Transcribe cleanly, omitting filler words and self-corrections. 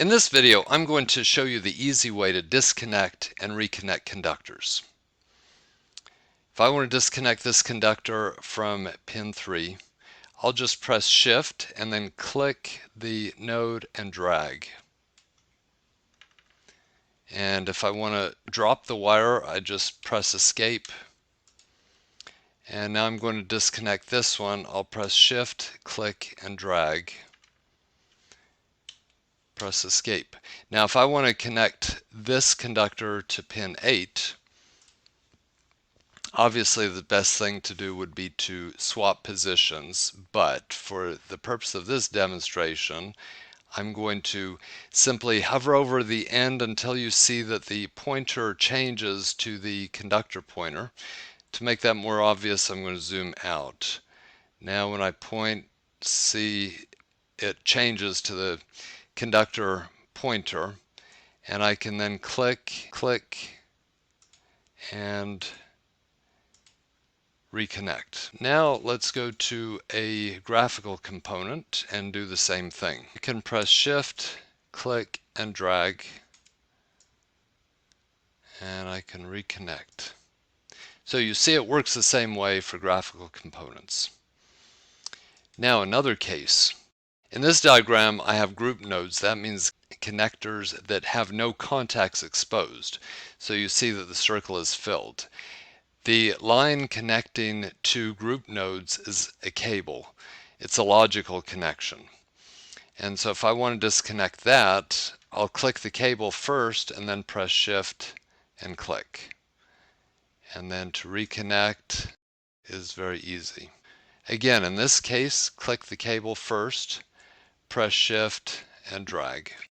In this video, I'm going to show you the easy way to disconnect and reconnect conductors. If I want to disconnect this conductor from pin 3, I'll just press Shift and then click the node and drag. And if I want to drop the wire, I just press Escape. And now I'm going to disconnect this one. I'll press Shift, click, and drag. Press Escape. Now if I want to connect this conductor to pin 8, obviously the best thing to do would be to swap positions, but for the purpose of this demonstration, I'm going to simply hover over the end until you see that the pointer changes to the conductor pointer. To make that more obvious, I'm going to zoom out. Now when I point, see it changes to the conductor pointer, and I can then click, and reconnect. Now let's go to a graphical component and do the same thing. You can press Shift, click, and drag, and I can reconnect. So you see it works the same way for graphical components. Now another case. In this diagram I have group nodes. That means connectors that have no contacts exposed. So you see that the circle is filled. The line connecting two group nodes is a cable. It's a logical connection. And so if I want to disconnect that, I'll click the cable first and then press Shift and click. And then to reconnect is very easy. Again, in this case, click the cable first, press Shift and drag.